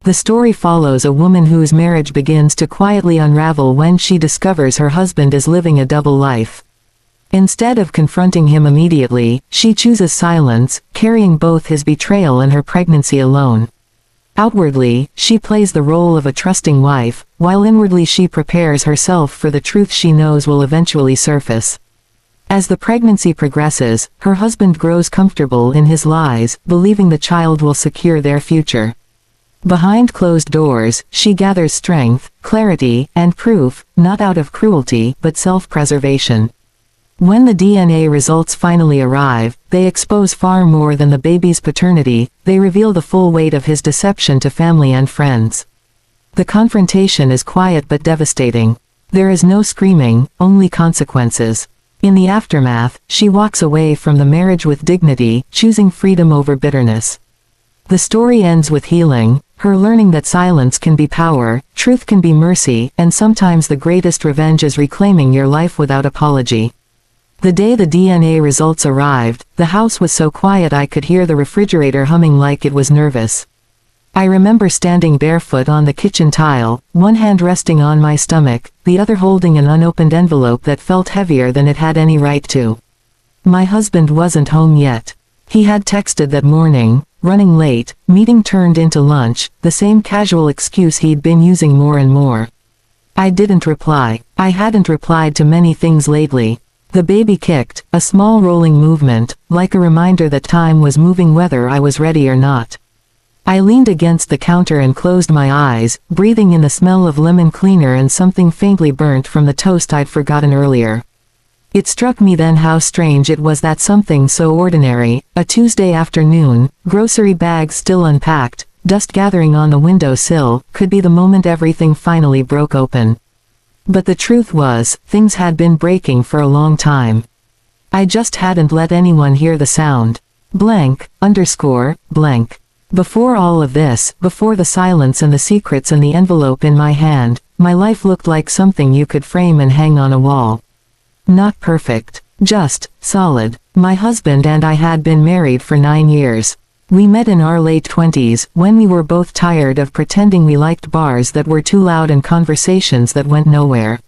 The story follows a woman whose marriage begins to quietly unravel when she discovers her husband is living a double life. Instead of confronting him immediately, she chooses silence, carrying both his betrayal and her pregnancy alone. Outwardly, she plays the role of a trusting wife, while inwardly she prepares herself for the truth she knows will eventually surface. As the pregnancy progresses, her husband grows comfortable in his lies, believing the child will secure their future. Behind closed doors, she gathers strength, clarity, and proof, not out of cruelty, but self-preservation. When the DNA results finally arrive, they expose far more than the baby's paternity, they reveal the full weight of his deception to family and friends. The confrontation is quiet but devastating. There is no screaming, only consequences. In the aftermath, she walks away from the marriage with dignity, choosing freedom over bitterness. The story ends with healing, her learning that silence can be power, truth can be mercy, and sometimes the greatest revenge is reclaiming your life without apology. The day the DNA results arrived, the house was so quiet I could hear the refrigerator humming like it was nervous. I remember standing barefoot on the kitchen tile, one hand resting on my stomach, the other holding an unopened envelope that felt heavier than it had any right to. My husband wasn't home yet. He had texted that morning, running late, meeting turned into lunch, the same casual excuse he'd been using more and more. I didn't reply. I hadn't replied to many things lately. The baby kicked, a small rolling movement, like a reminder that time was moving whether I was ready or not. I leaned against the counter and closed my eyes, breathing in the smell of lemon cleaner and something faintly burnt from the toast I'd forgotten earlier. It struck me then how strange it was that something so ordinary, a Tuesday afternoon, grocery bags still unpacked, dust gathering on the window sill, could be the moment everything finally broke open. But the truth was, things had been breaking for a long time. I just hadn't let anyone hear the sound. Blank. Before all of this, before the silence and the secrets and the envelope in my hand, my life looked like something you could frame and hang on a wall. Not perfect. Just solid. My husband and I had been married for 9 years. We met in our late 20s, when we were both tired of pretending we liked bars that were too loud and conversations that went nowhere.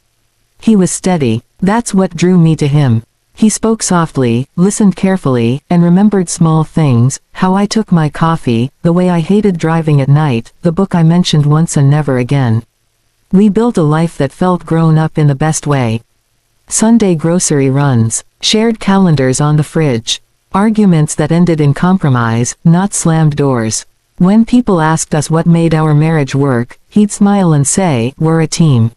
He was steady. That's what drew me to him. He spoke softly, listened carefully, and remembered small things, how I took my coffee, the way I hated driving at night, the book I mentioned once and never again. We built a life that felt grown up in the best way. Sunday grocery runs, shared calendars on the fridge. Arguments that ended in compromise, not slammed doors. When people asked us what made our marriage work, he'd smile and say, "We're a team."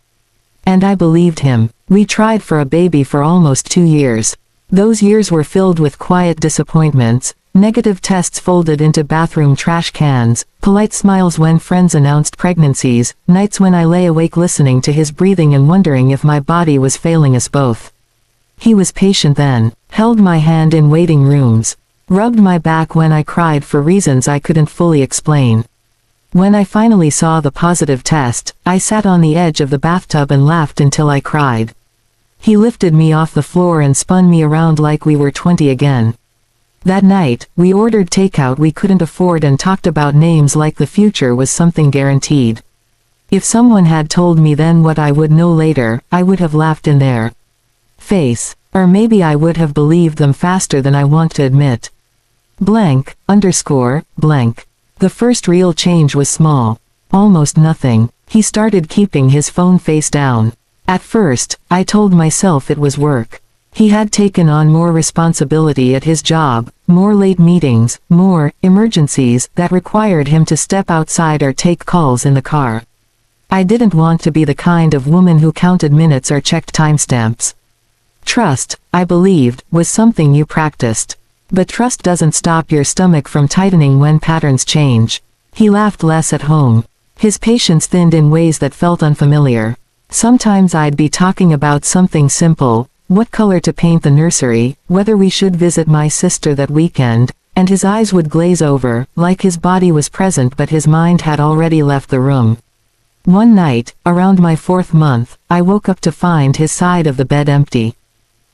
And I believed him. We tried for a baby for almost 2 years. Those years were filled with quiet disappointments, negative tests folded into bathroom trash cans, polite smiles when friends announced pregnancies, nights when I lay awake listening to his breathing and wondering if my body was failing us both. He was patient then, held my hand in waiting rooms, rubbed my back when I cried for reasons I couldn't fully explain. When I finally saw the positive test, I sat on the edge of the bathtub and laughed until I cried. He lifted me off the floor and spun me around like we were 20 again. That night, we ordered takeout we couldn't afford and talked about names like the future was something guaranteed. If someone had told me then what I would know later, I would have laughed in their face. Or maybe I would have believed them faster than I want to admit. Blank. The first real change was small. Almost nothing. He started keeping his phone face down. At first, I told myself it was work. He had taken on more responsibility at his job, more late meetings, more emergencies that required him to step outside or take calls in the car. I didn't want to be the kind of woman who counted minutes or checked timestamps. Trust, I believed, was something you practiced. But trust doesn't stop your stomach from tightening when patterns change. He laughed less at home. His patience thinned in ways that felt unfamiliar. Sometimes I'd be talking about something simple, what color to paint the nursery, whether we should visit my sister that weekend, and his eyes would glaze over, like his body was present but his mind had already left the room. One night, around my 4th month, I woke up to find his side of the bed empty.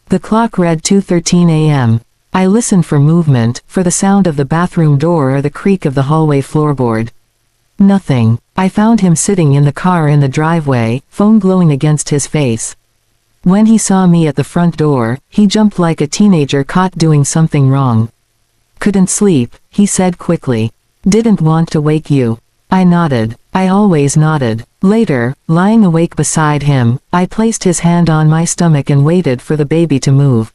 The clock read 2:13 a.m. I listened for movement, for the sound of the bathroom door or the creak of the hallway floorboard. Nothing. I found him sitting in the car in the driveway, phone glowing against his face. When he saw me at the front door, he jumped like a teenager caught doing something wrong. Couldn't sleep, he said quickly. Didn't want to wake you. I nodded. I always nodded. Later, lying awake beside him, I placed his hand on my stomach and waited for the baby to move.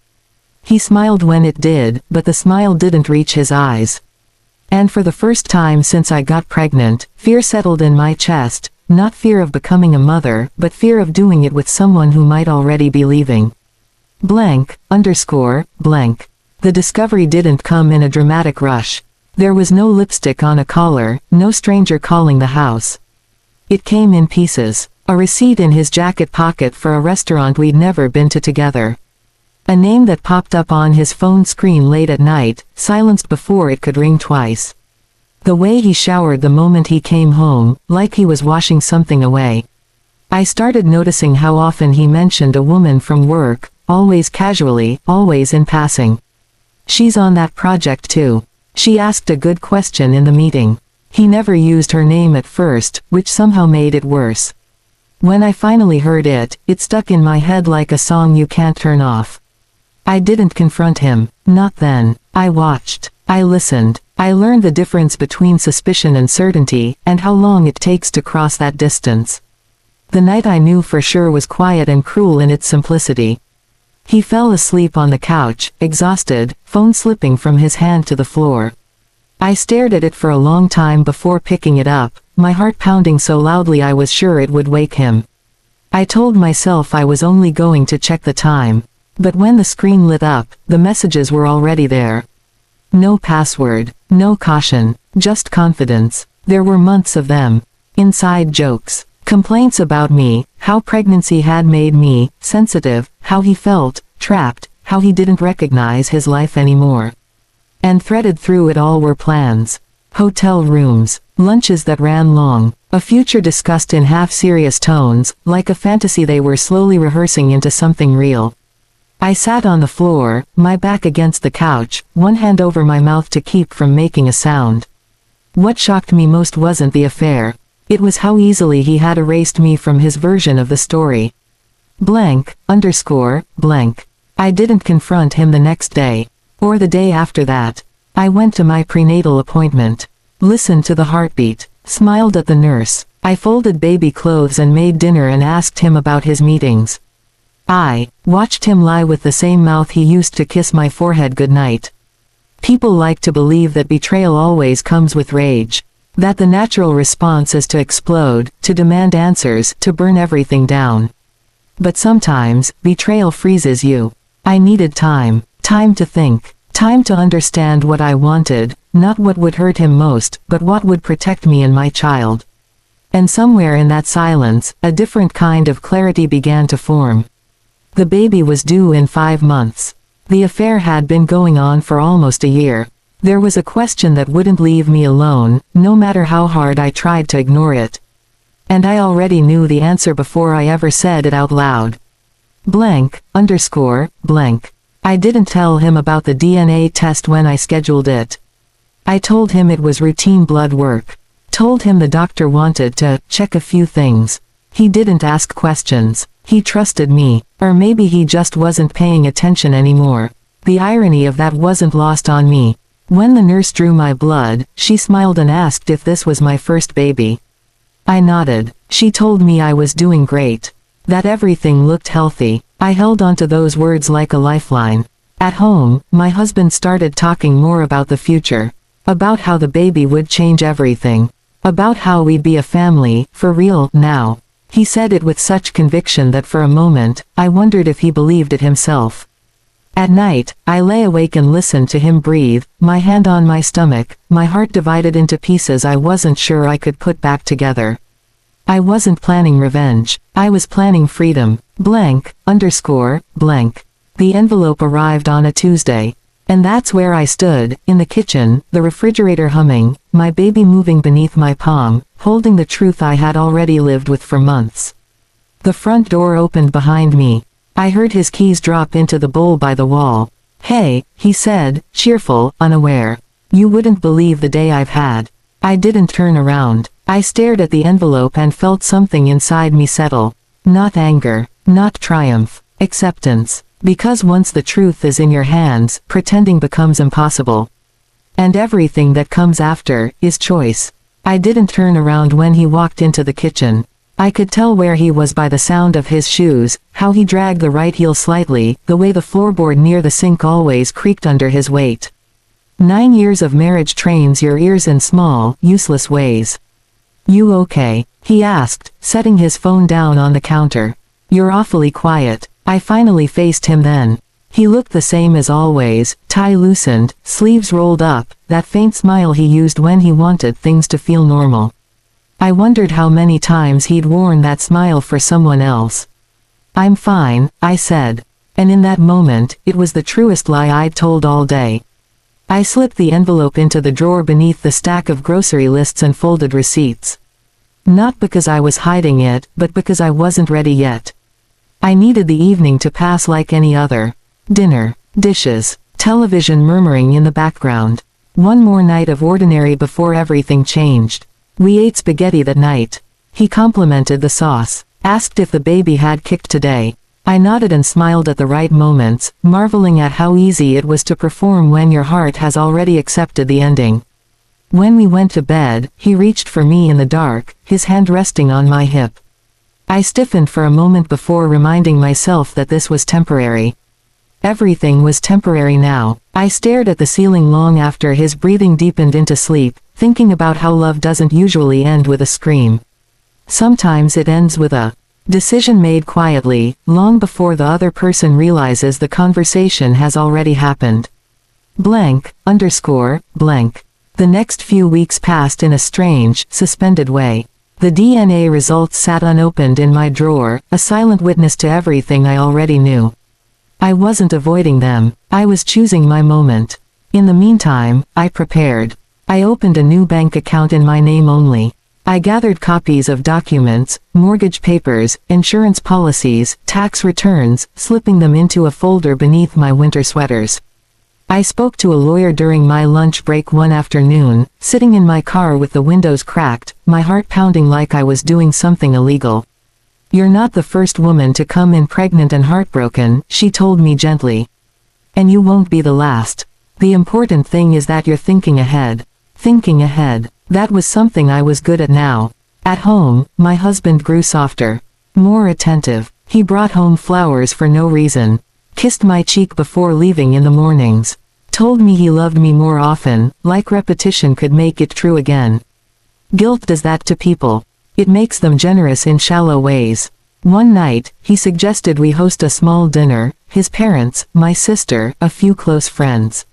He smiled when it did, but the smile didn't reach his eyes. And for the first time since I got pregnant, fear settled in my chest, not fear of becoming a mother, but fear of doing it with someone who might already be leaving. Blank. The discovery didn't come in a dramatic rush. There was no lipstick on a collar, no stranger calling the house. It came in pieces. A receipt in his jacket pocket for a restaurant we'd never been to together. A name that popped up on his phone screen late at night, silenced before it could ring twice. The way he showered the moment he came home, like he was washing something away. I started noticing how often he mentioned a woman from work, always casually, always in passing. She's on that project too. She asked a good question in the meeting. He never used her name at first, which somehow made it worse. When I finally heard it, it stuck in my head like a song you can't turn off. I didn't confront him, not then. I watched. I listened. I learned the difference between suspicion and certainty, and how long it takes to cross that distance. The night I knew for sure was quiet and cruel in its simplicity. He fell asleep on the couch, exhausted, phone slipping from his hand to the floor. I stared at it for a long time before picking it up, my heart pounding so loudly I was sure it would wake him. I told myself I was only going to check the time. But when the screen lit up, the messages were already there. No password, no caution, just confidence. There were months of them. Inside jokes. Complaints about me, how pregnancy had made me sensitive, how he felt trapped, how he didn't recognize his life anymore. And threaded through it all were plans. Hotel rooms, lunches that ran long, a future discussed in half-serious tones, like a fantasy they were slowly rehearsing into something real. I sat on the floor, my back against the couch, one hand over my mouth to keep from making a sound. What shocked me most wasn't the affair. It was how easily he had erased me from his version of the story. I didn't confront him the next day. Or the day after that. I went to my prenatal appointment. Listened to the heartbeat. Smiled at the nurse. I folded baby clothes and made dinner and asked him about his meetings. I watched him lie with the same mouth he used to kiss my forehead goodnight. People like to believe that betrayal always comes with rage. That the natural response is to explode, to demand answers, to burn everything down. But sometimes, betrayal freezes you. I needed time. Time to think. Time to understand what I wanted, not what would hurt him most, but what would protect me and my child. And somewhere in that silence, a different kind of clarity began to form. The baby was due in 5 months. The affair had been going on for almost a year. There was a question that wouldn't leave me alone, no matter how hard I tried to ignore it. And I already knew the answer before I ever said it out loud. I didn't tell him about the DNA test when I scheduled it. I told him it was routine blood work. Told him the doctor wanted to check a few things. He didn't ask questions. He trusted me. Or maybe he just wasn't paying attention anymore. The irony of that wasn't lost on me. When the nurse drew my blood, she smiled and asked if this was my first baby. I nodded. She told me I was doing great. That everything looked healthy. I held onto those words like a lifeline. At home, my husband started talking more about the future. About how the baby would change everything. About how we'd be a family, for real, now. He said it with such conviction that for a moment, I wondered if he believed it himself. At night, I lay awake and listened to him breathe, my hand on my stomach, my heart divided into pieces I wasn't sure I could put back together. I wasn't planning revenge. I was planning freedom. The envelope arrived on a Tuesday. And that's where I stood, in the kitchen, the refrigerator humming, my baby moving beneath my palm, holding the truth I had already lived with for months. The front door opened behind me. I heard his keys drop into the bowl by the wall. "Hey," he said, cheerful, unaware. "You wouldn't believe the day I've had." I didn't turn around. I stared at the envelope and felt something inside me settle. Not anger, not triumph, acceptance. Because once the truth is in your hands, pretending becomes impossible. And everything that comes after is choice. I didn't turn around when he walked into the kitchen. I could tell where he was by the sound of his shoes, how he dragged the right heel slightly, the way the floorboard near the sink always creaked under his weight. 9 years of marriage trains your ears in small, useless ways. "You okay?" he asked, setting his phone down on the counter. "You're awfully quiet." I finally faced him then. He looked the same as always, tie loosened, sleeves rolled up, that faint smile he used when he wanted things to feel normal. I wondered how many times he'd worn that smile for someone else. "I'm fine," I said. And in that moment, it was the truest lie I'd told all day. I slipped the envelope into the drawer beneath the stack of grocery lists and folded receipts. Not because I was hiding it, but because I wasn't ready yet. I needed the evening to pass like any other. Dinner, dishes, television murmuring in the background. One more night of ordinary before everything changed. We ate spaghetti that night. He complimented the sauce, asked if the baby had kicked today. I nodded and smiled at the right moments, marveling at how easy it was to perform when your heart has already accepted the ending. When we went to bed, he reached for me in the dark, his hand resting on my hip. I stiffened for a moment before reminding myself that this was temporary. Everything was temporary now. I stared at the ceiling long after his breathing deepened into sleep, thinking about how love doesn't usually end with a scream. Sometimes it ends with a decision made quietly, long before the other person realizes the conversation has already happened. Blank, underscore, blank. The next few weeks passed in a strange, suspended way. The DNA results sat unopened in my drawer, a silent witness to everything I already knew. I wasn't avoiding them, I was choosing my moment. In the meantime, I prepared. I opened a new bank account in my name only. I gathered copies of documents, mortgage papers, insurance policies, tax returns, slipping them into a folder beneath my winter sweaters. I spoke to a lawyer during my lunch break one afternoon, sitting in my car with the windows cracked, my heart pounding like I was doing something illegal. "You're not the first woman to come in pregnant and heartbroken," she told me gently. "And you won't be the last. The important thing is that you're thinking ahead." Thinking ahead. That was something I was good at now. At home, my husband grew softer. More attentive. He brought home flowers for no reason. Kissed my cheek before leaving in the mornings. Told me he loved me more often, like repetition could make it true again. Guilt does that to people. It makes them generous in shallow ways. One night, he suggested we host a small dinner, his parents, my sister, a few close friends.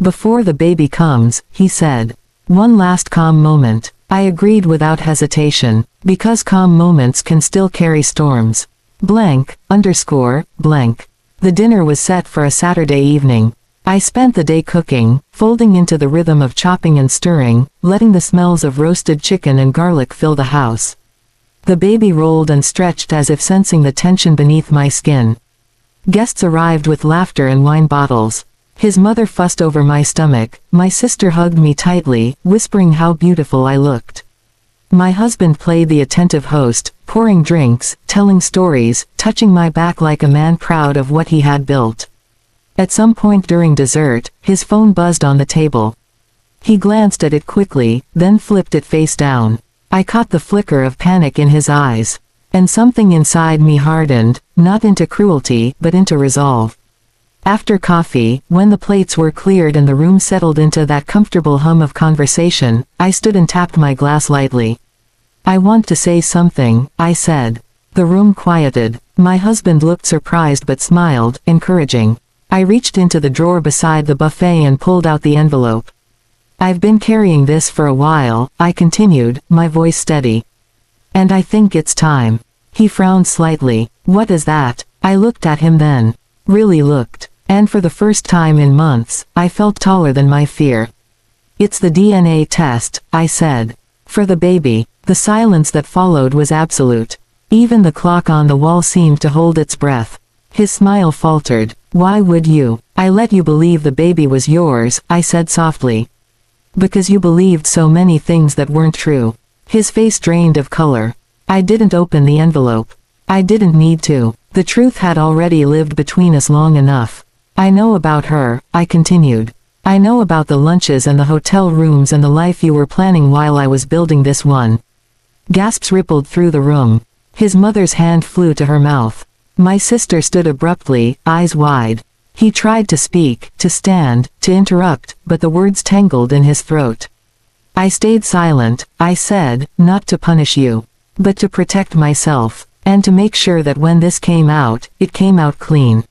"Before the baby comes," he said. One last calm moment. I agreed without hesitation, because calm moments can still carry storms. Blank, underscore, blank. The dinner was set for a Saturday evening. I spent the day cooking, folding into the rhythm of chopping and stirring, letting the smells of roasted chicken and garlic fill the house. The baby rolled and stretched as if sensing the tension beneath my skin. Guests arrived with laughter and wine bottles. His mother fussed over my stomach, my sister hugged me tightly, whispering how beautiful I looked. My husband played the attentive host, pouring drinks, telling stories, touching my back like a man proud of what he had built. At some point during dessert, his phone buzzed on the table. He glanced at it quickly, then flipped it face down. I caught the flicker of panic in his eyes. And something inside me hardened, not into cruelty, but into resolve. After coffee, when the plates were cleared and the room settled into that comfortable hum of conversation, I stood and tapped my glass lightly. "I want to say something," I said. The room quieted. My husband looked surprised but smiled, encouraging. I reached into the drawer beside the buffet and pulled out the envelope. "I've been carrying this for a while," I continued, my voice steady. "And I think it's time." He frowned slightly. "What is that?" I looked at him then. Really looked. And for the first time in months, I felt taller than my fear. "It's the DNA test," I said. "For the baby." The silence that followed was absolute. Even the clock on the wall seemed to hold its breath. His smile faltered. "Why would you? I let you believe the baby was yours," I said softly. "Because you believed so many things that weren't true." His face drained of color. I didn't open the envelope. I didn't need to. The truth had already lived between us long enough. I know about her, I continued. I know about the lunches and the hotel rooms and the life you were planning while I was building this one. Gasps rippled through the room. His mother's hand flew to her mouth. My sister stood abruptly, eyes wide. He tried to speak, to stand, to interrupt, but the words tangled in his throat. I stayed silent. I said, not to punish you, but to protect myself, and to make sure that when this came out, it came out clean.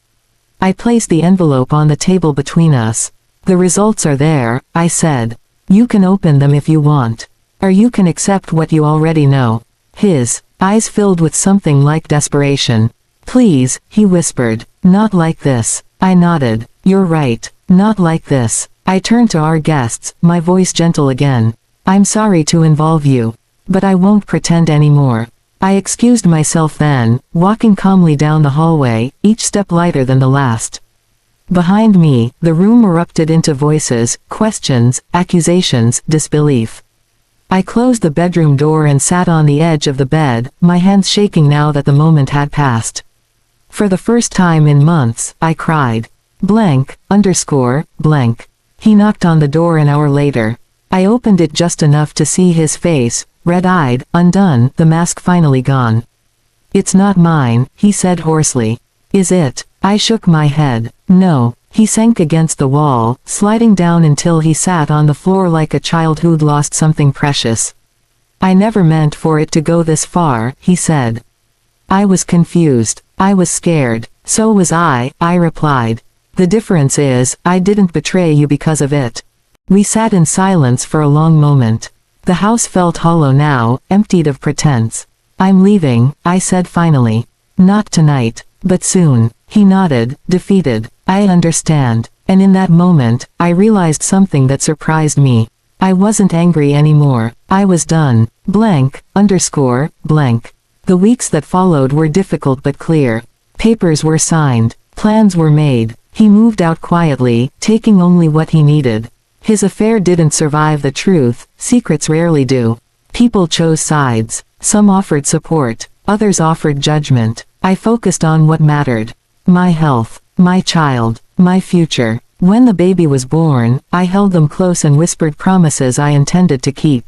I placed the envelope on the table between us. The results are there, I said. You can open them if you want. Or you can accept what you already know. His eyes filled with something like desperation. Please, he whispered. Not like this. I nodded. You're right. Not like this. I turned to our guests, my voice gentle again. I'm sorry to involve you. But I won't pretend anymore. I excused myself then, walking calmly down the hallway, each step lighter than the last. Behind me, the room erupted into voices, questions, accusations, disbelief. I closed the bedroom door and sat on the edge of the bed, my hands shaking now that the moment had passed. For the first time in months, I cried. Blank. He knocked on the door an hour later. I opened it just enough to see his face, red-eyed, undone, the mask finally gone. It's not mine, he said hoarsely. Is it? I shook my head. No. He sank against the wall, sliding down until he sat on the floor like a child who'd lost something precious. I never meant for it to go this far, he said. I was confused. I was scared. So was I replied. The difference is, I didn't betray you because of it. We sat in silence for a long moment. The house felt hollow now, emptied of pretense. I'm leaving, I said finally. Not tonight, but soon. He nodded, defeated. I understand. And in that moment, I realized something that surprised me. I wasn't angry anymore. I was done. The weeks that followed were difficult but clear. Papers were signed. Plans were made. He moved out quietly, taking only what he needed. His affair didn't survive the truth, secrets rarely do. People chose sides. Some offered support. Others offered judgment. I focused on what mattered. My health. My child. My future. When the baby was born, I held them close and whispered promises I intended to keep.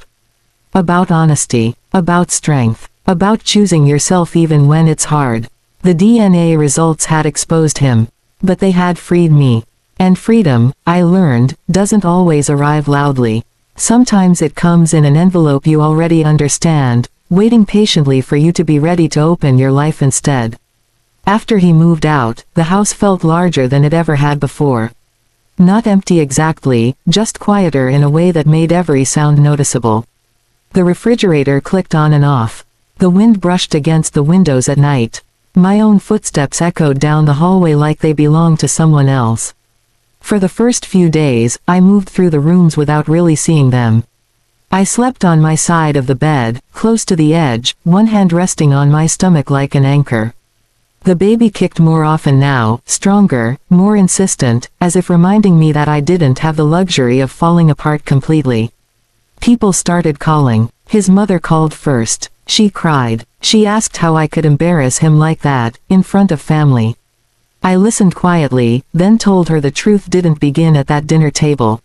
About honesty. About strength. About choosing yourself even when it's hard. The DNA results had exposed him. But they had freed me. And freedom, I learned, doesn't always arrive loudly. Sometimes it comes in an envelope you already understand, waiting patiently for you to be ready to open your life instead. After he moved out, the house felt larger than it ever had before. Not empty exactly, just quieter in a way that made every sound noticeable. The refrigerator clicked on and off. The wind brushed against the windows at night. My own footsteps echoed down the hallway like they belonged to someone else. For the first few days, I moved through the rooms without really seeing them. I slept on my side of the bed, close to the edge, one hand resting on my stomach like an anchor. The baby kicked more often now, stronger, more insistent, as if reminding me that I didn't have the luxury of falling apart completely. People started calling. His mother called first. She cried. She asked how I could embarrass him like that, in front of family. I listened quietly, then told her the truth didn't begin at that dinner table.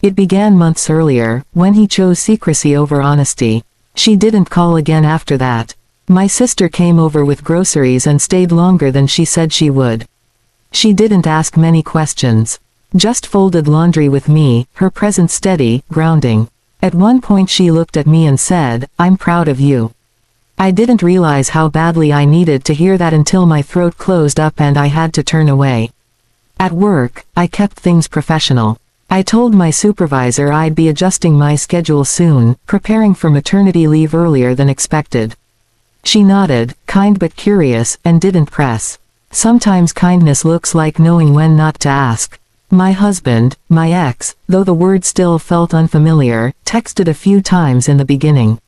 It began months earlier, when he chose secrecy over honesty. She didn't call again after that. My sister came over with groceries and stayed longer than she said she would. She didn't ask many questions. Just folded laundry with me, her presence steady, grounding. At one point she looked at me and said, "I'm proud of you." I didn't realize how badly I needed to hear that until my throat closed up and I had to turn away. At work, I kept things professional. I told my supervisor I'd be adjusting my schedule soon, preparing for maternity leave earlier than expected. She nodded, kind but curious, and didn't press. Sometimes kindness looks like knowing when not to ask. My husband, my ex, though the word still felt unfamiliar, texted a few times in the beginning.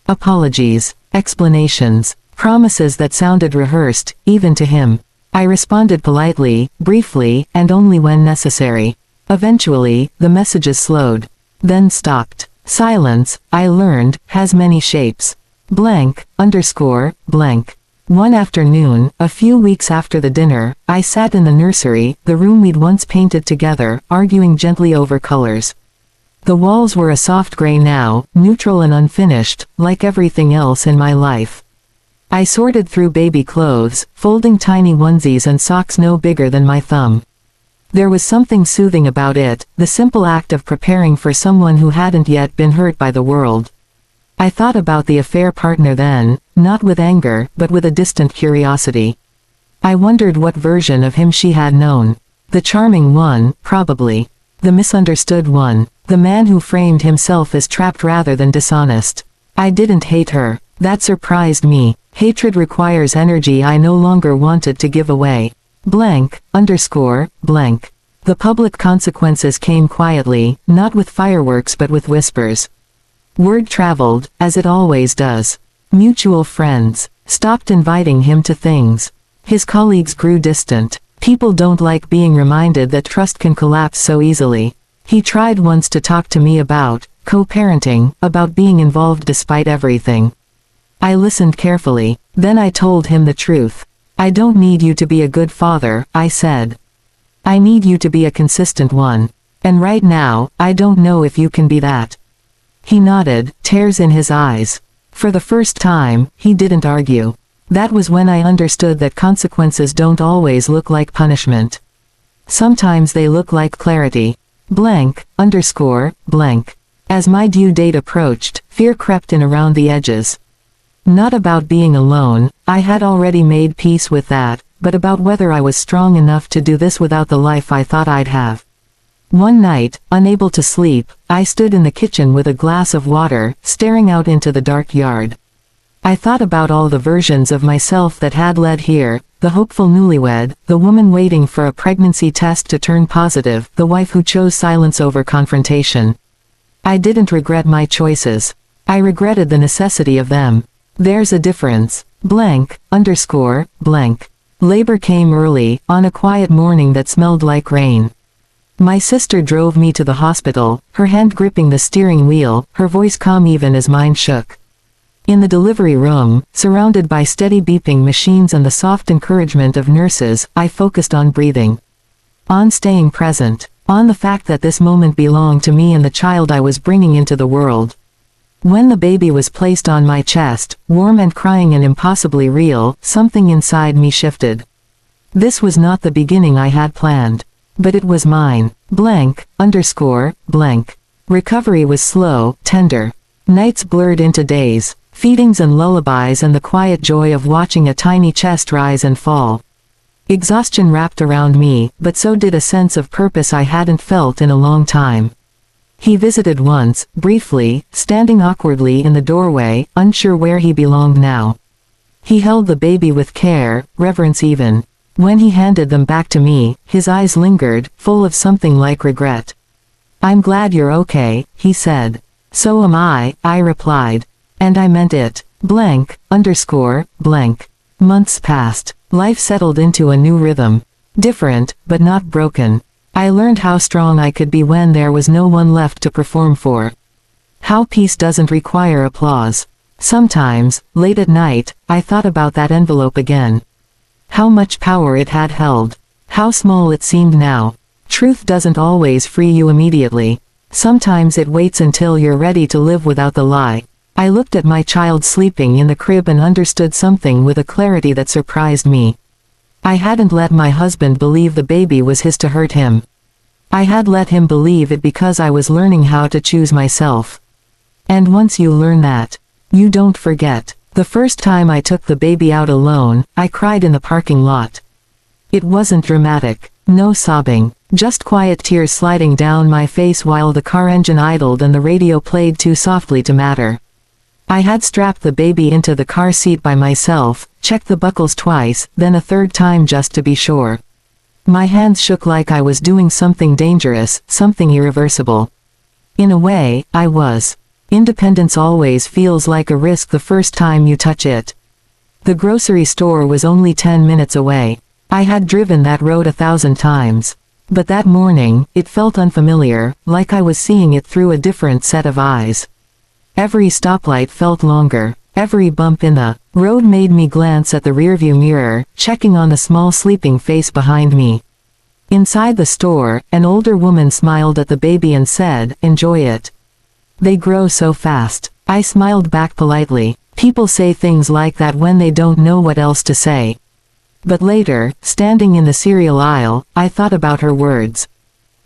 Apologies, explanations, promises that sounded rehearsed, even to him. I responded politely, briefly, and only when necessary. Eventually, the messages slowed. Then stopped. Silence, I learned, has many shapes. Blank, underscore, blank. One afternoon, a few weeks after the dinner, I sat in the nursery, the room we'd once painted together, arguing gently over colors. The walls were a soft gray now, neutral and unfinished, like everything else in my life. I sorted through baby clothes, folding tiny onesies and socks no bigger than my thumb. There was something soothing about it, the simple act of preparing for someone who hadn't yet been hurt by the world. I thought about the affair partner then, not with anger, but with a distant curiosity. I wondered what version of him she had known. The charming one, probably. The misunderstood one. The man who framed himself as trapped rather than dishonest. I didn't hate her. That surprised me. Hatred requires energy I no longer wanted to give away. Blank, underscore, blank. The public consequences came quietly, not with fireworks but with whispers. Word traveled, as it always does. Mutual friends stopped inviting him to things. His colleagues grew distant. People don't like being reminded that trust can collapse so easily. He tried once to talk to me about co-parenting, about being involved despite everything. I listened carefully. Then I told him the truth. I don't need you to be a good father, I said. I need you to be a consistent one. And right now, I don't know if you can be that. He nodded, tears in his eyes. For the first time, he didn't argue. That was when I understood that consequences don't always look like punishment. Sometimes they look like clarity. Blank, underscore, blank. As my due date approached, fear crept in around the edges. Not about being alone, I had already made peace with that, but about whether I was strong enough to do this without the life I thought I'd have. One night, unable to sleep, I stood in the kitchen with a glass of water, staring out into the dark yard. I thought about all the versions of myself that had led here, the hopeful newlywed, the woman waiting for a pregnancy test to turn positive, the wife who chose silence over confrontation. I didn't regret my choices. I regretted the necessity of them. There's a difference. Blank, underscore, blank. Labor came early, on a quiet morning that smelled like rain. My sister drove me to the hospital, her hand gripping the steering wheel, her voice calm even as mine shook. In the delivery room, surrounded by steady beeping machines and the soft encouragement of nurses, I focused on breathing. On staying present. On the fact that this moment belonged to me and the child I was bringing into the world. When the baby was placed on my chest, warm and crying and impossibly real, something inside me shifted. This was not the beginning I had planned. But it was mine. Blank, underscore, blank. Recovery was slow, tender. Nights blurred into days. Feedings and lullabies and the quiet joy of watching a tiny chest rise and fall. Exhaustion wrapped around me, but so did a sense of purpose I hadn't felt in a long time. He visited once, briefly, standing awkwardly in the doorway, unsure where he belonged now. He held the baby with care, reverence even. When he handed them back to me, his eyes lingered, full of something like regret. "I'm glad you're okay," he said. "So am I replied. And I meant it. Blank, underscore, blank. Months passed. Life settled into a new rhythm. Different, but not broken. I learned how strong I could be when there was no one left to perform for. How peace doesn't require applause. Sometimes, late at night, I thought about that envelope again. How much power it had held. How small it seemed now. Truth doesn't always free you immediately. Sometimes it waits until you're ready to live without the lie. I looked at my child sleeping in the crib and understood something with a clarity that surprised me. I hadn't let my husband believe the baby was his to hurt him. I had let him believe it because I was learning how to choose myself. And once you learn that, you don't forget. The first time I took the baby out alone, I cried in the parking lot. It wasn't dramatic. No sobbing. Just quiet tears sliding down my face while the car engine idled and the radio played too softly to matter. I had strapped the baby into the car seat by myself, checked the buckles twice, then a third time just to be sure. My hands shook like I was doing something dangerous, something irreversible. In a way, I was. Independence always feels like a risk the first time you touch it. The grocery store was only 10 minutes away. I had driven that road 1,000 times. But that morning, it felt unfamiliar, like I was seeing it through a different set of eyes. Every stoplight felt longer. Every bump in the road made me glance at the rearview mirror, checking on the small sleeping face behind me. Inside the store, an older woman smiled at the baby and said, "Enjoy it. They grow so fast." I smiled back politely. People say things like that when they don't know what else to say. But later, standing in the cereal aisle, I thought about her words.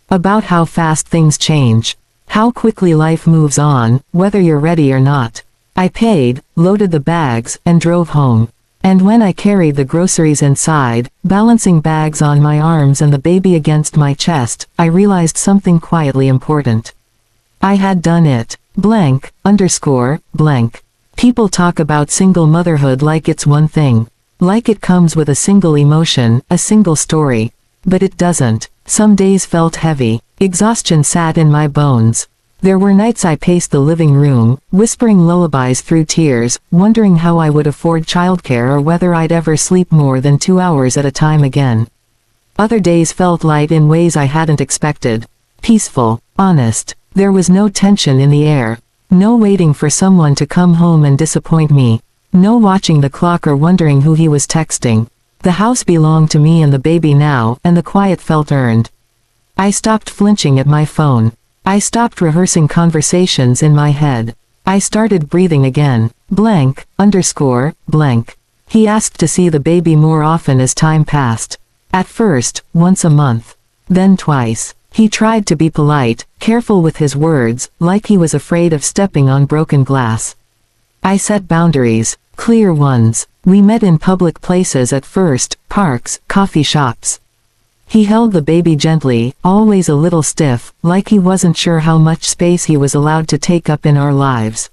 About how fast things change. How quickly life moves on, whether you're ready or not. I paid, loaded the bags, and drove home. And when I carried the groceries inside, balancing bags on my arms and the baby against my chest, I realized something quietly important. I had done it. Blank. People talk about single motherhood like it's one thing. Like it comes with a single emotion, a single story. But it doesn't. Some days felt heavy. Exhaustion sat in my bones. There were nights I paced the living room, whispering lullabies through tears, wondering how I would afford childcare or whether I'd ever sleep more than 2 hours at a time again. Other days felt light in ways I hadn't expected. Peaceful, honest. There was no tension in the air. No waiting for someone to come home and disappoint me. No watching the clock or wondering who he was texting. The house belonged to me and the baby now, and the quiet felt earned. I stopped flinching at my phone. I stopped rehearsing conversations in my head. I started breathing again. Blank. He asked to see the baby more often as time passed. At first, once a month. Then twice. He tried to be polite, careful with his words, like he was afraid of stepping on broken glass. I set boundaries, clear ones. We met in public places at first, parks, coffee shops. He held the baby gently, always a little stiff, like he wasn't sure how much space he was allowed to take up in our lives.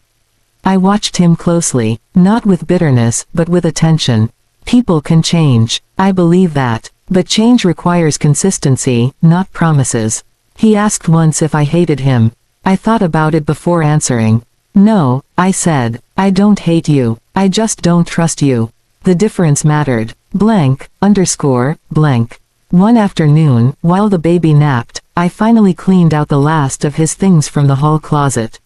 I watched him closely, not with bitterness, but with attention. People can change. I believe that. But change requires consistency, not promises. He asked once if I hated him. I thought about it before answering. No, I said. I don't hate you. I just don't trust you. The difference mattered. Blank. One afternoon, while the baby napped, I finally cleaned out the last of his things from the hall closet.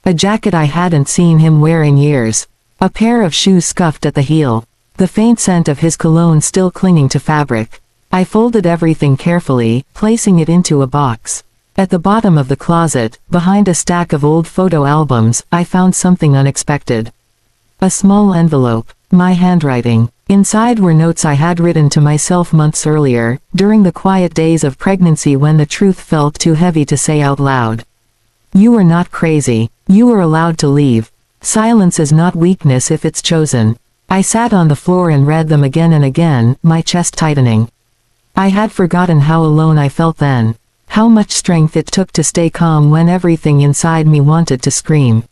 A jacket I hadn't seen him wear in years. A pair of shoes scuffed at the heel. The faint scent of his cologne still clinging to fabric. I folded everything carefully, placing it into a box. At the bottom of the closet, behind a stack of old photo albums, I found something unexpected. A small envelope. My handwriting. Inside were notes I had written to myself months earlier, during the quiet days of pregnancy when the truth felt too heavy to say out loud. You were not crazy. You were allowed to leave. Silence is not weakness if it's chosen. I sat on the floor and read them again and again, my chest tightening. I had forgotten how alone I felt then. How much strength it took to stay calm when everything inside me wanted to scream.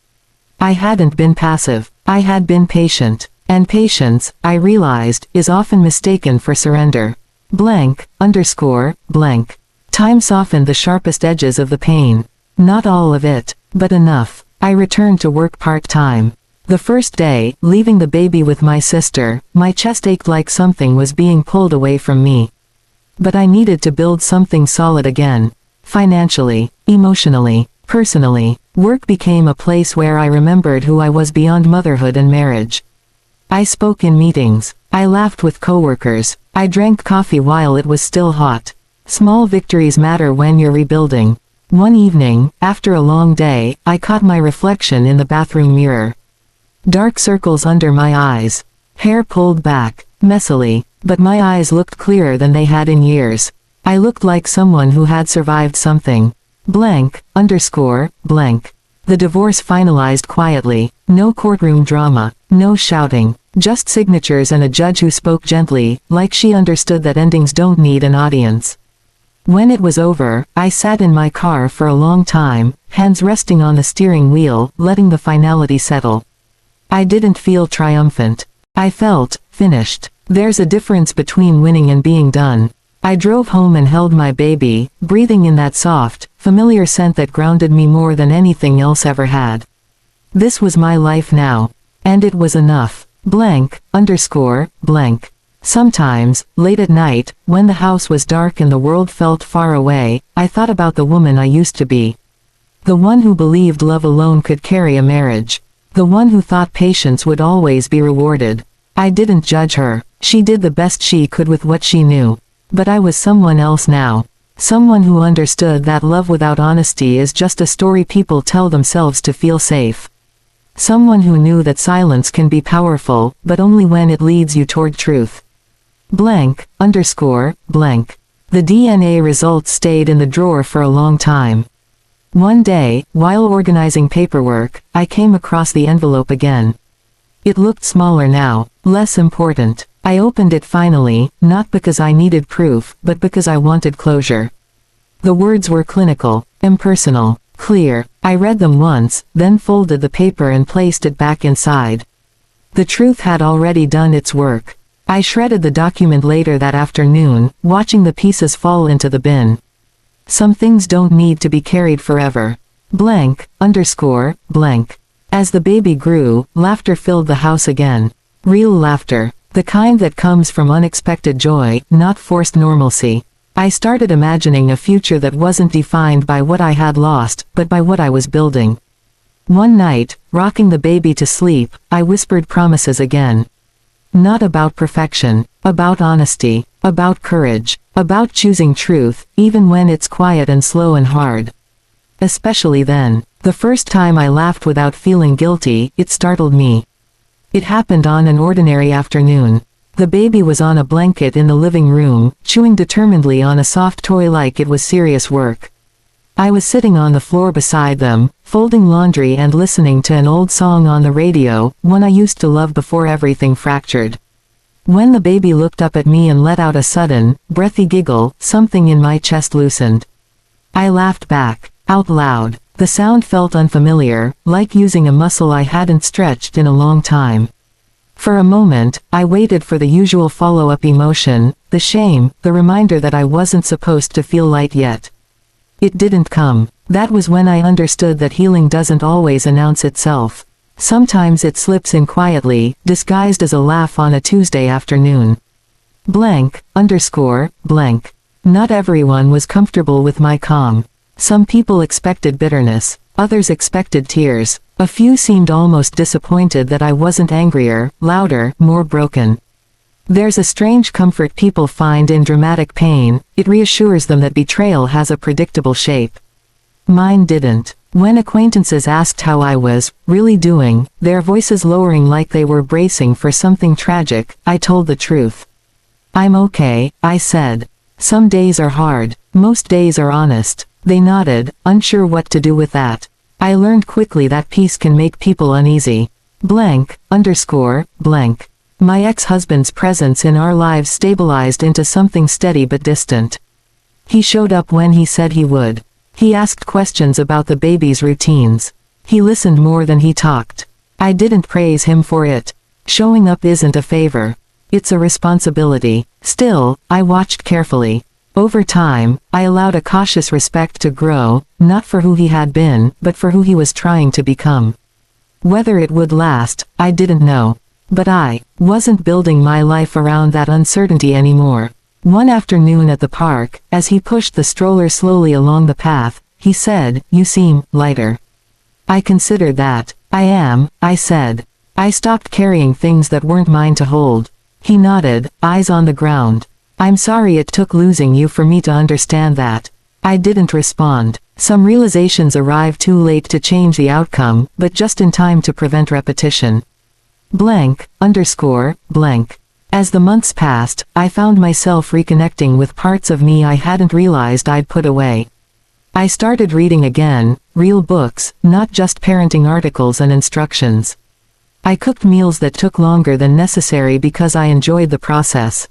I hadn't been passive. I had been patient. And patience, I realized, is often mistaken for surrender. Time softened the sharpest edges of the pain. Not all of it, but enough. I returned to work part-time. The first day, leaving the baby with my sister, my chest ached like something was being pulled away from me. But I needed to build something solid again. Financially, emotionally, personally. Work became a place where I remembered who I was beyond motherhood and marriage. I spoke in meetings. I laughed with coworkers. I drank coffee while it was still hot. Small victories matter when you're rebuilding. One evening, after a long day, I caught my reflection in the bathroom mirror. Dark circles under my eyes. Hair pulled back, messily, but my eyes looked clearer than they had in years. I looked like someone who had survived something. The divorce finalized quietly. No courtroom drama, no shouting, just signatures and a judge who spoke gently, like she understood that endings don't need an audience. When it was over, I sat in my car for a long time, hands resting on the steering wheel, letting the finality settle. I didn't feel triumphant. I felt finished. There's a difference between winning and being done. I drove home and held my baby, breathing in that soft, familiar scent that grounded me more than anything else ever had. This was my life now. And it was enough. Sometimes, late at night, when the house was dark and the world felt far away, I thought about the woman I used to be. The one who believed love alone could carry a marriage. The one who thought patience would always be rewarded. I didn't judge her. She did the best she could with what she knew. But I was someone else now. Someone who understood that love without honesty is just a story people tell themselves to feel safe. Someone who knew that silence can be powerful, but only when it leads you toward truth. Blank, underscore, blank. The DNA results stayed in the drawer for a long time. One day, while organizing paperwork, I came across the envelope again. It looked smaller now, less important. I opened it finally, not because I needed proof, but because I wanted closure. The words were clinical, impersonal, clear. I read them once, then folded the paper and placed it back inside. The truth had already done its work. I shredded the document later that afternoon, watching the pieces fall into the bin. Some things don't need to be carried forever. Blank, underscore, blank. As the baby grew, laughter filled the house again. Real laughter. The kind that comes from unexpected joy, not forced normalcy. I started imagining a future that wasn't defined by what I had lost, but by what I was building. One night, rocking the baby to sleep, I whispered promises again. Not about perfection, about honesty, about courage, about choosing truth, even when it's quiet and slow and hard. Especially then. The first time I laughed without feeling guilty, it startled me. It happened on an ordinary afternoon. The baby was on a blanket in the living room, chewing determinedly on a soft toy like it was serious work. I was sitting on the floor beside them, folding laundry and listening to an old song on the radio, one I used to love before everything fractured. When the baby looked up at me and let out a sudden, breathy giggle, something in my chest loosened. I laughed back, out loud. The sound felt unfamiliar, like using a muscle I hadn't stretched in a long time. For a moment, I waited for the usual follow-up emotion, the shame, the reminder that I wasn't supposed to feel light yet. It didn't come. That was when I understood that healing doesn't always announce itself. Sometimes it slips in quietly, disguised as a laugh on a Tuesday afternoon. Blank, underscore, blank. Not everyone was comfortable with my calm. Some people expected bitterness. Others expected tears. A few seemed almost disappointed that I wasn't angrier, louder, more broken. There's a strange comfort people find in dramatic pain. It reassures them that betrayal has a predictable shape. Mine didn't. When acquaintances asked how I was really doing, their voices lowering like they were bracing for something tragic, I told the truth. I'm okay, I said. Some days are hard. Most days are honest. They nodded, unsure what to do with that. I learned quickly that peace can make people uneasy. Blank, underscore, blank. My ex-husband's presence in our lives stabilized into something steady but distant. He showed up when he said he would. He asked questions about the baby's routines. He listened more than he talked. I didn't praise him for it. Showing up isn't a favor. It's a responsibility. Still, I watched carefully. Over time, I allowed a cautious respect to grow, not for who he had been, but for who he was trying to become. Whether it would last, I didn't know. But I wasn't building my life around that uncertainty anymore. One afternoon at the park, as he pushed the stroller slowly along the path, he said, "You seem lighter." I considered that. "I am," I said. I stopped carrying things that weren't mine to hold. He nodded, eyes on the ground. "I'm sorry it took losing you for me to understand that." I didn't respond. Some realizations arrived too late to change the outcome, but just in time to prevent repetition. Blank, underscore, blank. As the months passed, I found myself reconnecting with parts of me I hadn't realized I'd put away. I started reading again, real books, not just parenting articles and instructions. I cooked meals that took longer than necessary because I enjoyed the process.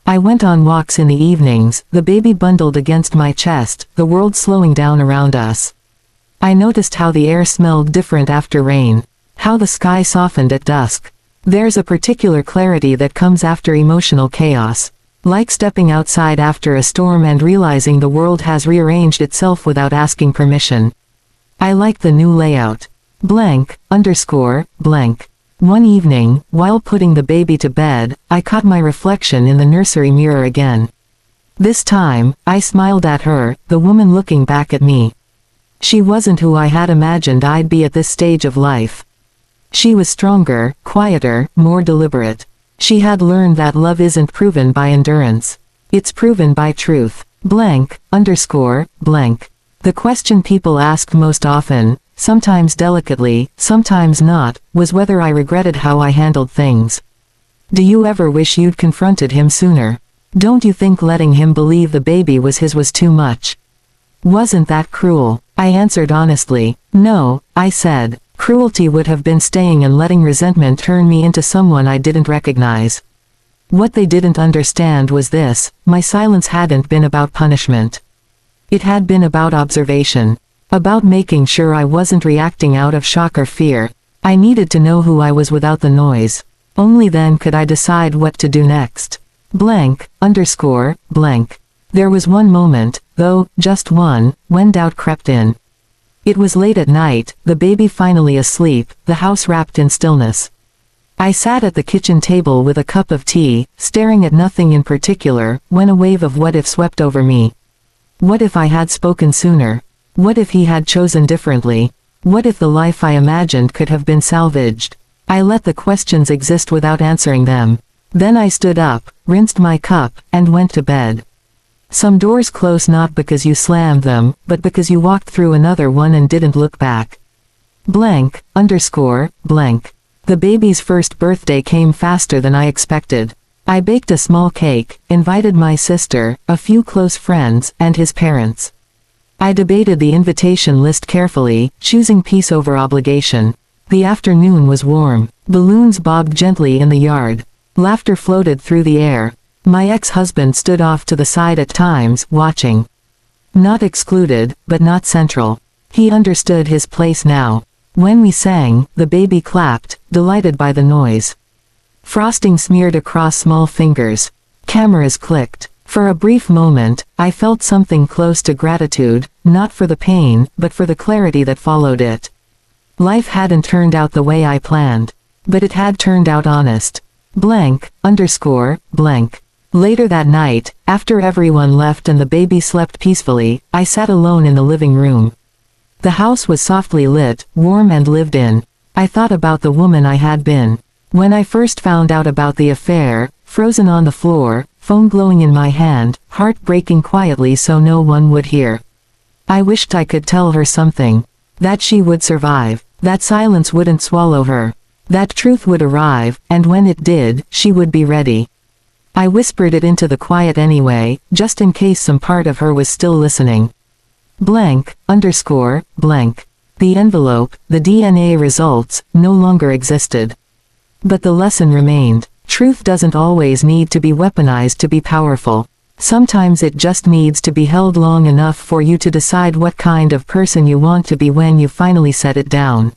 I went on walks in the evenings, the baby bundled against my chest, the world slowing down around us. I noticed how the air smelled different after rain, how the sky softened at dusk. There's a particular clarity that comes after emotional chaos, like stepping outside after a storm and realizing the world has rearranged itself without asking permission. I like the new layout. Blank, underscore, blank. One evening, while putting the baby to bed, I caught my reflection in the nursery mirror again. This time, I smiled at her, the woman looking back at me. She wasn't who I had imagined I'd be at this stage of life. She was stronger, quieter, more deliberate. She had learned that love isn't proven by endurance. It's proven by truth. Blank, underscore, blank. The question people asked most often, sometimes delicately, sometimes not, was whether I regretted how I handled things. Do you ever wish you'd confronted him sooner? Don't you think letting him believe the baby was his was too much? Wasn't that cruel? I answered honestly. No, I said. Cruelty would have been staying and letting resentment turn me into someone I didn't recognize. What they didn't understand was this: my silence hadn't been about punishment. It had been about observation. About making sure I wasn't reacting out of shock or fear. I needed to know who I was without the noise. Only then could I decide what to do next. Blank, underscore, blank. There was one moment, though, just one, when doubt crept in. It was late at night, the baby finally asleep, the house wrapped in stillness. I sat at the kitchen table with a cup of tea, staring at nothing in particular, when a wave of what if swept over me. What if I had spoken sooner? What if he had chosen differently? What if the life I imagined could have been salvaged? I let the questions exist without answering them. Then I stood up, rinsed my cup, and went to bed. Some doors close not because you slammed them, but because you walked through another one and didn't look back. Blank, underscore, blank. The baby's first birthday came faster than I expected. I baked a small cake, invited my sister, a few close friends, and his parents. I debated the invitation list carefully, choosing peace over obligation. The afternoon was warm. Balloons bobbed gently in the yard. Laughter floated through the air. My ex-husband stood off to the side at times, watching. Not excluded, but not central. He understood his place now. When we sang, the baby clapped, delighted by the noise. Frosting smeared across small fingers. Cameras clicked. For a brief moment, I felt something close to gratitude, not for the pain, but for the clarity that followed it. Life hadn't turned out the way I planned. But it had turned out honest. Blank, underscore, blank. Later that night, after everyone left and the baby slept peacefully, I sat alone in the living room. The house was softly lit, warm and lived in. I thought about the woman I had been. When I first found out about the affair, frozen on the floor, phone glowing in my hand, heart breaking quietly so no one would hear. I wished I could tell her something. That she would survive. That silence wouldn't swallow her. That truth would arrive, and when it did, she would be ready. I whispered it into the quiet anyway, just in case some part of her was still listening. Blank, underscore, blank. The envelope, the DNA results, no longer existed. But the lesson remained. Truth doesn't always need to be weaponized to be powerful. Sometimes it just needs to be held long enough for you to decide what kind of person you want to be when you finally set it down.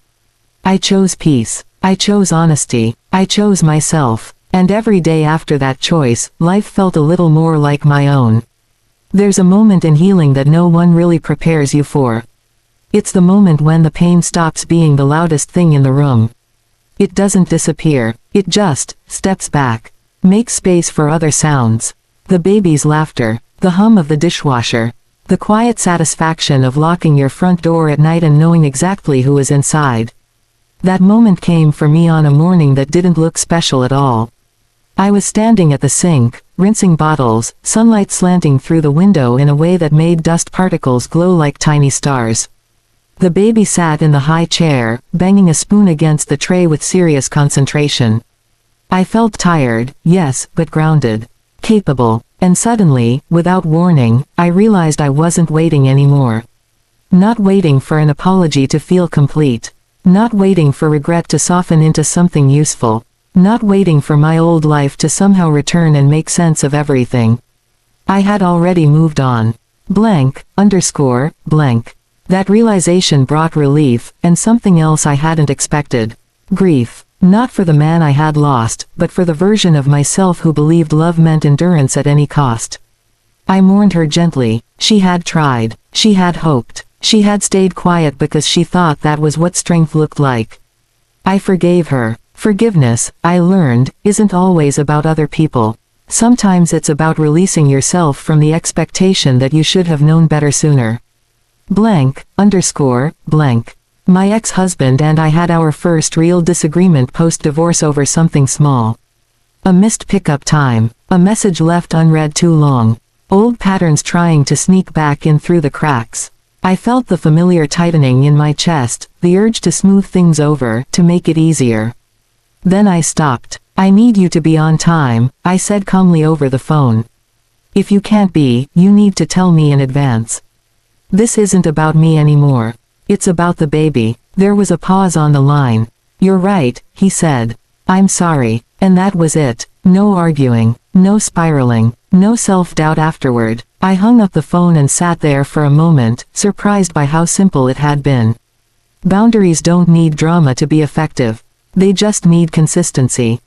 I chose peace. I chose honesty. I chose myself. And every day after that choice, life felt a little more like my own. There's a moment in healing that no one really prepares you for. It's the moment when the pain stops being the loudest thing in the room. It doesn't disappear. It just steps back. Makes space for other sounds. The baby's laughter. The hum of the dishwasher. The quiet satisfaction of locking your front door at night and knowing exactly who is inside. That moment came for me on a morning that didn't look special at all. I was standing at the sink, rinsing bottles, sunlight slanting through the window in a way that made dust particles glow like tiny stars. The baby sat in the high chair, banging a spoon against the tray with serious concentration. I felt tired, yes, but grounded. Capable. And suddenly, without warning, I realized I wasn't waiting anymore. Not waiting for an apology to feel complete. Not waiting for regret to soften into something useful. Not waiting for my old life to somehow return and make sense of everything. I had already moved on. Blank, underscore, blank. That realization brought relief, and something else I hadn't expected. Grief. Not for the man I had lost, but for the version of myself who believed love meant endurance at any cost. I mourned her gently. She had tried. She had hoped. She had stayed quiet because she thought that was what strength looked like. I forgave her. Forgiveness, I learned, isn't always about other people. Sometimes it's about releasing yourself from the expectation that you should have known better sooner. Blank. My ex-husband and I had our first real disagreement post-divorce over something small. A missed pickup time. A message left unread too long. Old patterns trying to sneak back in through the cracks. I felt the familiar tightening in my chest, the urge to smooth things over, to make it easier. Then I stopped. I need you to be on time, I said calmly over the phone. If you can't be, you need to tell me in advance. This isn't about me anymore. It's about the baby. There was a pause on the line. You're right, he said. I'm sorry. And that was it. No arguing. No spiraling. No self-doubt afterward. I hung up the phone and sat there for a moment, surprised by how simple it had been. Boundaries don't need drama to be effective. They just need consistency.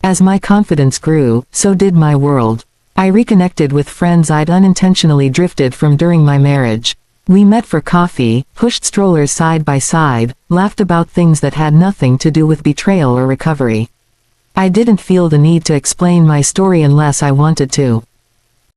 As my confidence grew, so did my world. I reconnected with friends I'd unintentionally drifted from during my marriage. We met for coffee, pushed strollers side by side, laughed about things that had nothing to do with betrayal or recovery. I didn't feel the need to explain my story unless I wanted to.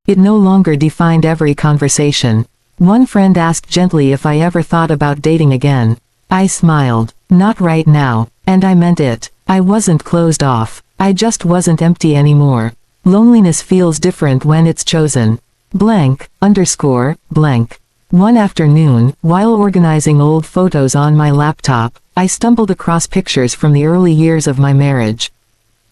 It no longer defined every conversation. One friend asked gently if I ever thought about dating again. I smiled. Not right now. And I meant it. I wasn't closed off. I just wasn't empty anymore. Loneliness feels different when it's chosen. One afternoon, while organizing old photos on my laptop, I stumbled across pictures from the early years of my marriage.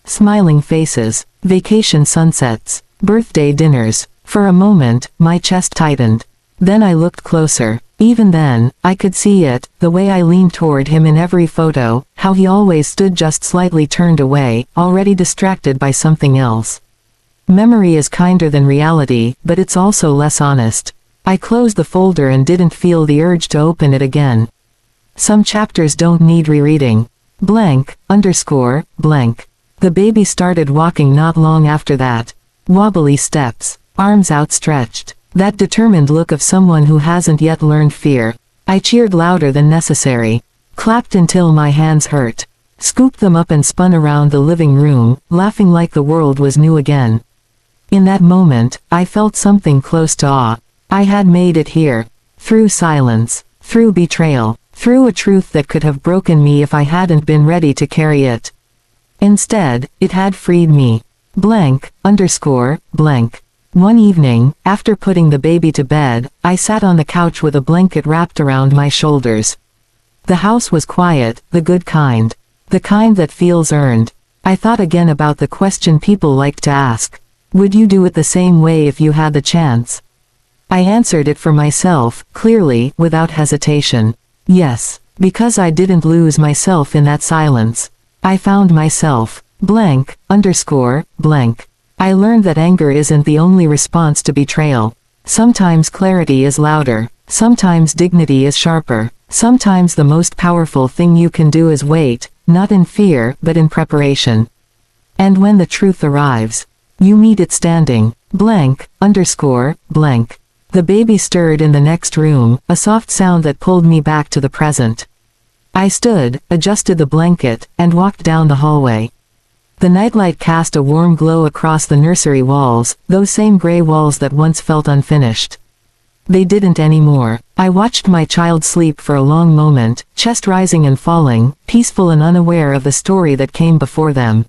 Smiling faces, vacation sunsets, birthday dinners. For a moment, my chest tightened. Then I looked closer. Even then, I could see it, the way I leaned toward him in every photo, how he always stood just slightly turned away, already distracted by something else. Memory is kinder than reality, but it's also less honest. I closed the folder and didn't feel the urge to open it again. Some chapters don't need rereading. The baby started walking not long after that. Wobbly steps, arms outstretched. That determined look of someone who hasn't yet learned fear. I cheered louder than necessary. Clapped until my hands hurt. Scooped them up and spun around the living room, laughing like the world was new again. In that moment, I felt something close to awe. I had made it here. Through silence. Through betrayal. Through a truth that could have broken me if I hadn't been ready to carry it. Instead, it had freed me. One evening, after putting the baby to bed, I sat on the couch with a blanket wrapped around my shoulders. The house was quiet, the good kind. The kind that feels earned. I thought again about the question people like to ask. Would you do it the same way if you had the chance? I answered it for myself, clearly, without hesitation. Yes, because I didn't lose myself in that silence. I found myself. I learned that anger isn't the only response to betrayal. Sometimes clarity is louder. Sometimes dignity is sharper. Sometimes the most powerful thing you can do is wait, not in fear, but in preparation. And when the truth arrives, you meet it standing. The baby stirred in the next room, a soft sound that pulled me back to the present. I stood, adjusted the blanket, and walked down the hallway. The nightlight cast a warm glow across the nursery walls, those same gray walls that once felt unfinished. They didn't anymore. I watched my child sleep for a long moment, chest rising and falling, peaceful and unaware of the story that came before them.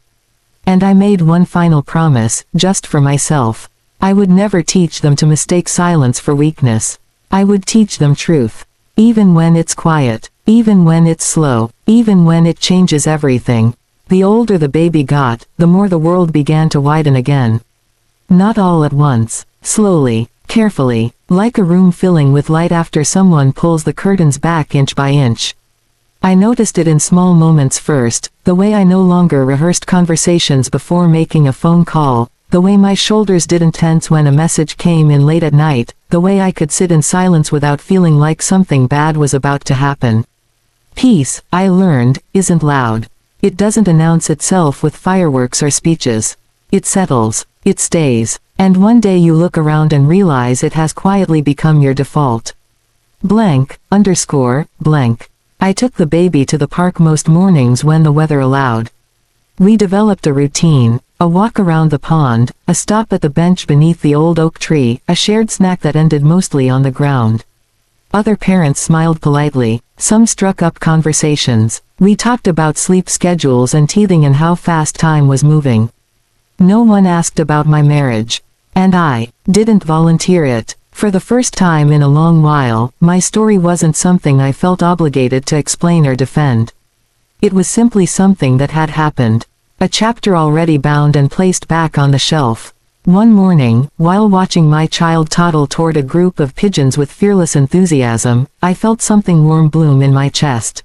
And I made one final promise, just for myself. I would never teach them to mistake silence for weakness. I would teach them truth. Even when it's quiet. Even when it's slow. Even when it changes everything. The older the baby got, the more the world began to widen again. Not all at once. Slowly. Carefully. Like a room filling with light after someone pulls the curtains back inch by inch. I noticed it in small moments first, the way I no longer rehearsed conversations before making a phone call, the way my shoulders didn't tense when a message came in late at night, the way I could sit in silence without feeling like something bad was about to happen. Peace, I learned, isn't loud. It doesn't announce itself with fireworks or speeches. It settles. It stays. And one day you look around and realize it has quietly become your default. I took the baby to the park most mornings when the weather allowed. We developed a routine, a walk around the pond, a stop at the bench beneath the old oak tree, a shared snack that ended mostly on the ground. Other parents smiled politely, some struck up conversations. We talked about sleep schedules and teething and how fast time was moving. No one asked about my marriage. And I didn't volunteer it. For the first time in a long while, my story wasn't something I felt obligated to explain or defend. It was simply something that had happened. A chapter already bound and placed back on the shelf. One morning, while watching my child toddle toward a group of pigeons with fearless enthusiasm, I felt something warm bloom in my chest.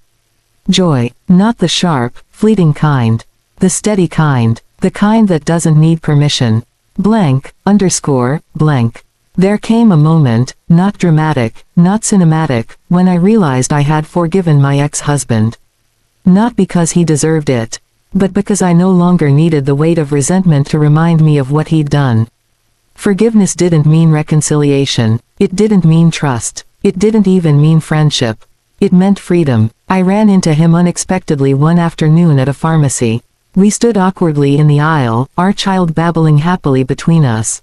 Joy, not the sharp, fleeting kind. The steady kind. The kind that doesn't need permission. Blank. There came a moment, not dramatic, not cinematic, when I realized I had forgiven my ex-husband. Not because he deserved it, but because I no longer needed the weight of resentment to remind me of what he'd done. Forgiveness didn't mean reconciliation. It didn't mean trust. It didn't even mean friendship. It meant freedom. I ran into him unexpectedly one afternoon at a pharmacy. We stood awkwardly in the aisle, our child babbling happily between us.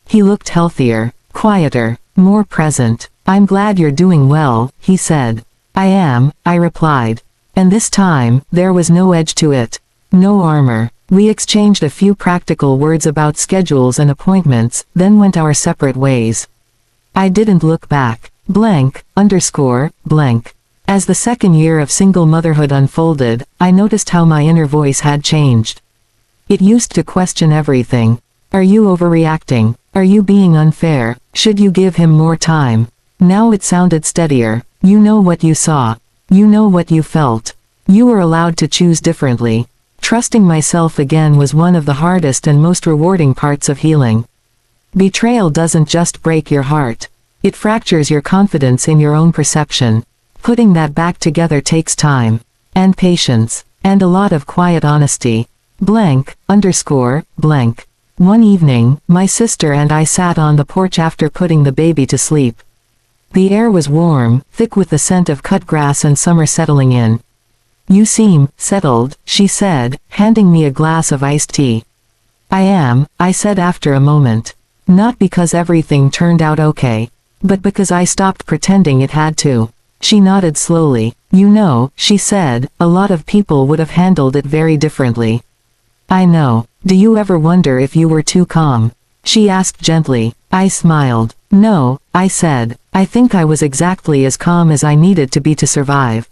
He looked healthier, quieter, more present. "I'm glad you're doing well," he said. "I am," I replied. And this time, there was no edge to it. No armor. We exchanged a few practical words about schedules and appointments, then went our separate ways. I didn't look back. As the second year of single motherhood unfolded, I noticed how my inner voice had changed. It used to question everything. Are you overreacting? Are you being unfair? Should you give him more time? Now it sounded steadier. You know what you saw. You know what you felt. You were allowed to choose differently. Trusting myself again was one of the hardest and most rewarding parts of healing. Betrayal doesn't just break your heart. It fractures your confidence in your own perception. Putting that back together takes time. And patience. And a lot of quiet honesty. One evening, my sister and I sat on the porch after putting the baby to sleep. The air was warm, thick with the scent of cut grass and summer settling in. "You seem settled," she said, handing me a glass of iced tea. "I am," I said after a moment. Not because everything turned out okay, but because I stopped pretending it had to. She nodded slowly. "You know," she said, "a lot of people would have handled it very differently." "I know. Do you ever wonder if you were too calm?" she asked gently. I smiled. "No," I said. "I think I was exactly as calm as I needed to be to survive."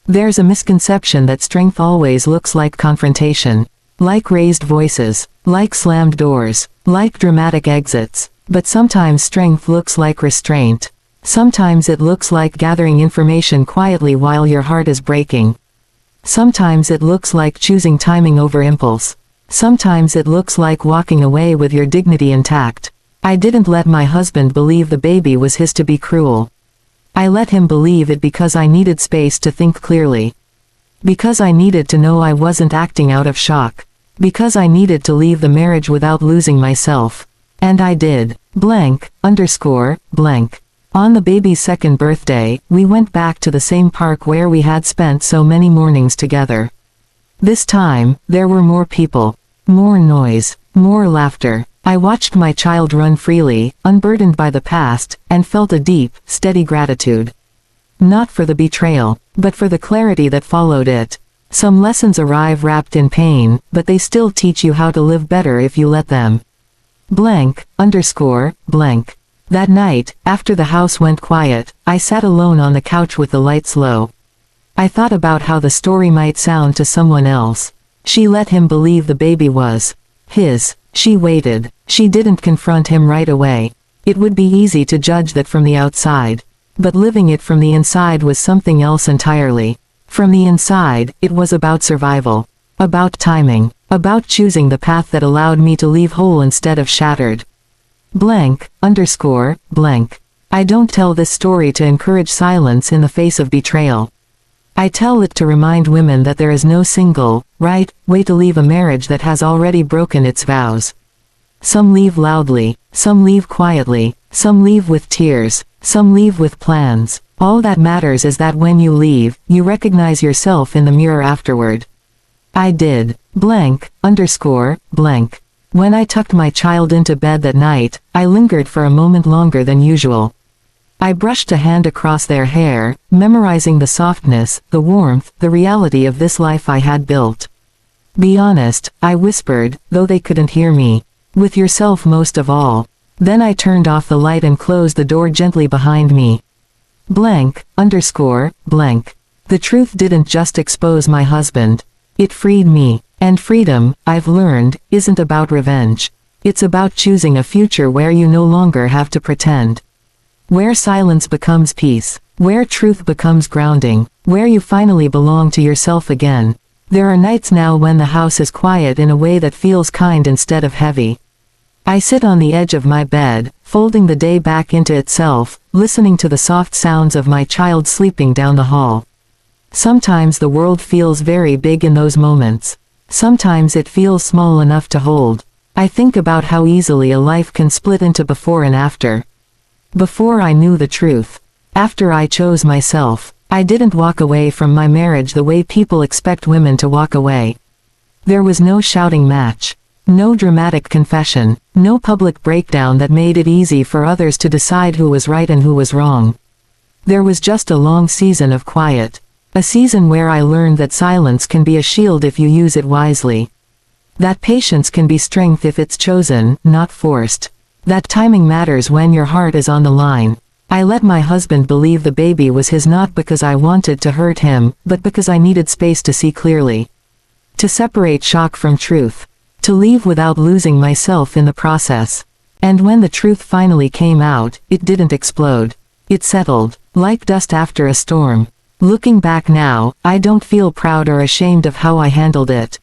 There's a misconception that strength always looks like confrontation. Like raised voices. Like slammed doors. Like dramatic exits. But sometimes strength looks like restraint. Sometimes it looks like gathering information quietly while your heart is breaking. Sometimes it looks like choosing timing over impulse. Sometimes it looks like walking away with your dignity intact. I didn't let my husband believe the baby was his to be cruel. I let him believe it because I needed space to think clearly. Because I needed to know I wasn't acting out of shock. Because I needed to leave the marriage without losing myself. And I did. On the baby's second birthday, we went back to the same park where we had spent so many mornings together. This time, there were more people. More noise. More laughter. I watched my child run freely, unburdened by the past, and felt a deep, steady gratitude. Not for the betrayal, but for the clarity that followed it. Some lessons arrive wrapped in pain, but they still teach you how to live better if you let them. That night, after the house went quiet, I sat alone on the couch with the lights low. I thought about how the story might sound to someone else. She let him believe the baby was his. She waited. She didn't confront him right away. It would be easy to judge that from the outside. But living it from the inside was something else entirely. From the inside, it was about survival. About timing. About choosing the path that allowed me to leave whole instead of shattered. I don't tell this story to encourage silence in the face of betrayal. I tell it to remind women that there is no single, right, way to leave a marriage that has already broken its vows. Some leave loudly, some leave quietly, some leave with tears, Some leave with plans. All that matters is that when you leave, you recognize yourself in the mirror afterward. I did. Blank, underscore, blank. When I tucked my child into bed that night, I lingered for a moment longer than usual. I brushed a hand across their hair, memorizing the softness, the warmth, the reality of this life I had built. Be honest, I whispered, though they couldn't hear me. With yourself most of all. Then I turned off the light and closed the door gently behind me. Blank, underscore, blank. The truth didn't just expose my husband. It freed me. And freedom, I've learned, isn't about revenge. It's about choosing a future where you no longer have to pretend. Where silence becomes peace. Where truth becomes grounding. Where you finally belong to yourself again. There are nights now when the house is quiet in a way that feels kind instead of heavy. I sit on the edge of my bed, folding the day back into itself, listening to the soft sounds of my child sleeping down the hall. Sometimes the world feels very big in those moments. Sometimes it feels small enough to hold. I think about how easily a life can split into before and after. Before I knew the truth. After I chose myself. I didn't walk away from my marriage the way people expect women to walk away. There was no shouting match. No dramatic confession. No public breakdown that made it easy for others to decide who was right and who was wrong. There was just a long season of quiet. A season where I learned that silence can be a shield if you use it wisely. That patience can be strength if it's chosen, not forced. That timing matters when your heart is on the line. I let my husband believe the baby was his not because I wanted to hurt him, but because I needed space to see clearly. To separate shock from truth. To leave without losing myself in the process. And when the truth finally came out, it didn't explode. It settled, like dust after a storm. Looking back now, I don't feel proud or ashamed of how I handled it.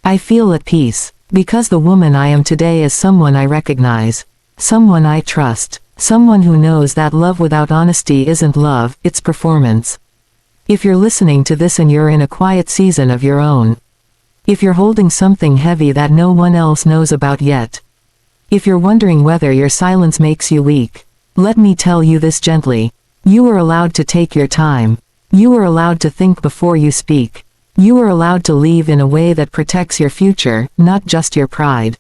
I feel at peace, because the woman I am today is someone I recognize. Someone I trust. Someone who knows that love without honesty isn't love, it's performance. If you're listening to this and you're in a quiet season of your own. If you're holding something heavy that no one else knows about yet. If you're wondering whether your silence makes you weak. Let me tell you this gently. You are allowed to take your time. You are allowed to think before you speak. You are allowed to leave in a way that protects your future, not just your pride.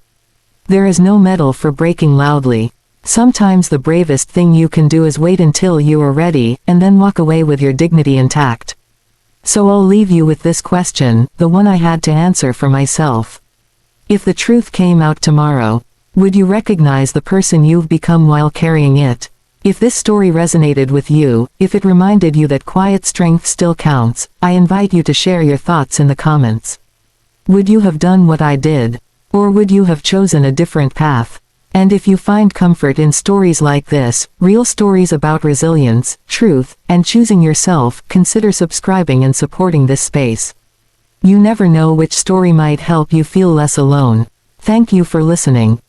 There is no medal for breaking loudly. Sometimes the bravest thing you can do is wait until you are ready, and then walk away with your dignity intact. So I'll leave you with this question, the one I had to answer for myself. If the truth came out tomorrow, would you recognize the person you've become while carrying it? If this story resonated with you, if it reminded you that quiet strength still counts, I invite you to share your thoughts in the comments. Would you have done what I did? Or would you have chosen a different path? And if you find comfort in stories like this, real stories about resilience, truth, and choosing yourself, consider subscribing and supporting this space. You never know which story might help you feel less alone. Thank you for listening.